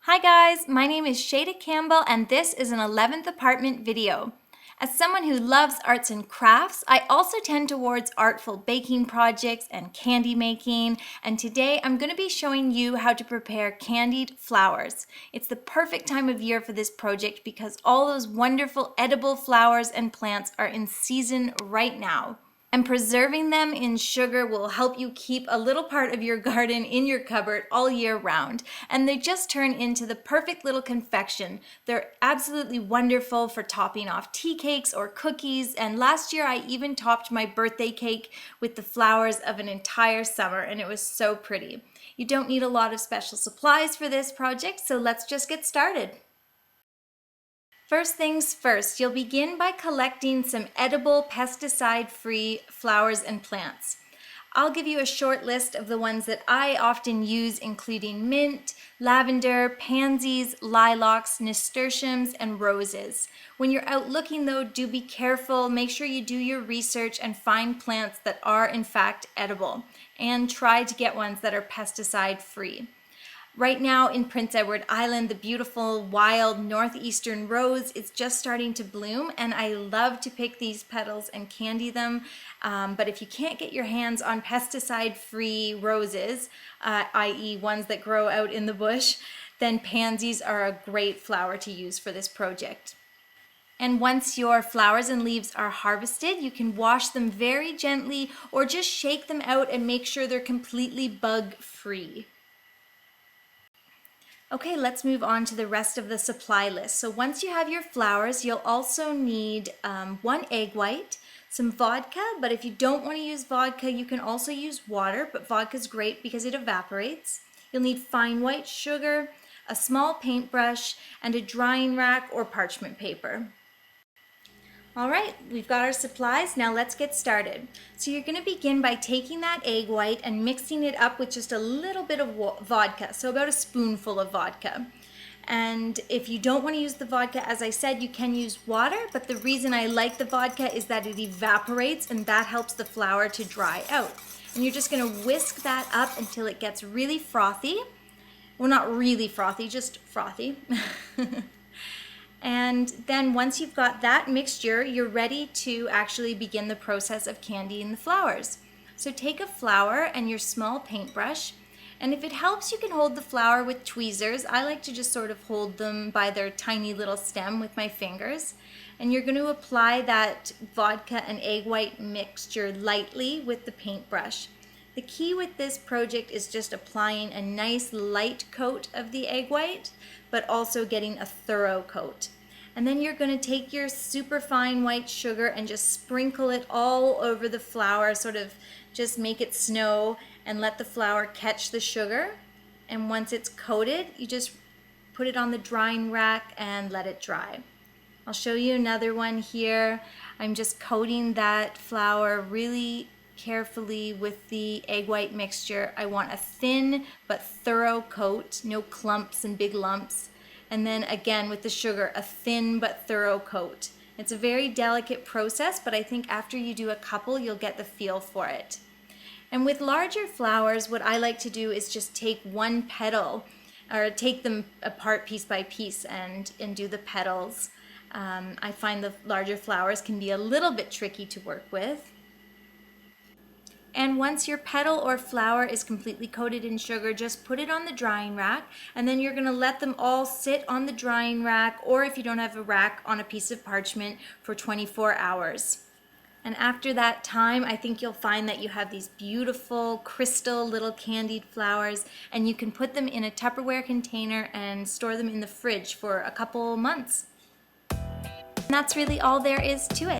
Hi guys, my name is Shada Campbell and this is an 11th apartment video. As someone who loves arts and crafts, I also tend towards artful baking projects and candy making, and today I'm going to be showing you how to prepare candied flowers. It's the perfect time of year for this project because all those wonderful edible flowers and plants are in season right now. And preserving them in sugar will help you keep a little part of your garden in your cupboard all year round. And they just turn into the perfect little confection. They're absolutely wonderful for topping off tea cakes or cookies. And last year I even topped my birthday cake with the flowers of an entire summer, and it was so pretty. You don't need a lot of special supplies for this project, so let's just get started. First things first, you'll begin by collecting some edible pesticide-free flowers and plants. I'll give you a short list of the ones that I often use, including mint, lavender, pansies, lilacs, nasturtiums, and roses. When you're out looking though, do be careful. Make sure you do your research and find plants that are in fact edible, and try to get ones that are pesticide-free. Right now in Prince Edward Island, the beautiful wild northeastern rose is just starting to bloom, and I love to pick these petals and candy them. But if you can't get your hands on pesticide-free roses, i.e. ones that grow out in the bush, then pansies are a great flower to use for this project. And once your flowers and leaves are harvested, you can wash them very gently or just shake them out and make sure they're completely bug-free. Okay, let's move on to the rest of the supply list. So once you have your flowers, you'll also need 1 egg white, some vodka, but if you don't want to use vodka, you can also use water, but vodka is great because it evaporates. You'll need fine white sugar, a small paintbrush, and a drying rack or parchment paper. All right, we've got our supplies. Now let's get started. So you're going to begin by taking that egg white and mixing it up with just a little bit of vodka, so about a spoonful of vodka. And if you don't want to use the vodka, as I said, you can use water, but the reason I like the vodka is that it evaporates and that helps the flour to dry out. And you're just going to whisk that up until it gets really frothy. Well, not really frothy, just frothy. And then once you've got that mixture, you're ready to actually begin the process of candying the flowers. So take a flower and your small paintbrush, and if it helps, you can hold the flower with tweezers. I like to just sort of hold them by their tiny little stem with my fingers. And you're going to apply that vodka and egg white mixture lightly with the paintbrush. The key with this project is just applying a nice light coat of the egg white, but also getting a thorough coat. And then you're going to take your super fine white sugar and just sprinkle it all over the flour, sort of just make it snow and let the flour catch the sugar. And once it's coated, you just put it on the drying rack and let it dry. I'll show you another one here. I'm just coating that flour really carefully with the egg white mixture. I want a thin but thorough coat, no clumps and big lumps. And then again with the sugar, a thin but thorough coat. It's a very delicate process, but I think after you do a couple, you'll get the feel for it. And with larger flowers, what I like to do is just take one petal, or take them apart piece by piece and do the petals. I find the larger flowers can be a little bit tricky to work with. And once your petal or flower is completely coated in sugar, just put it on the drying rack, and then you're going to let them all sit on the drying rack, or if you don't have a rack, on a piece of parchment for 24 hours. And after that time, I think you'll find that you have these beautiful crystal little candied flowers, and you can put them in a Tupperware container and store them in the fridge for a couple months. And that's really all there is to it.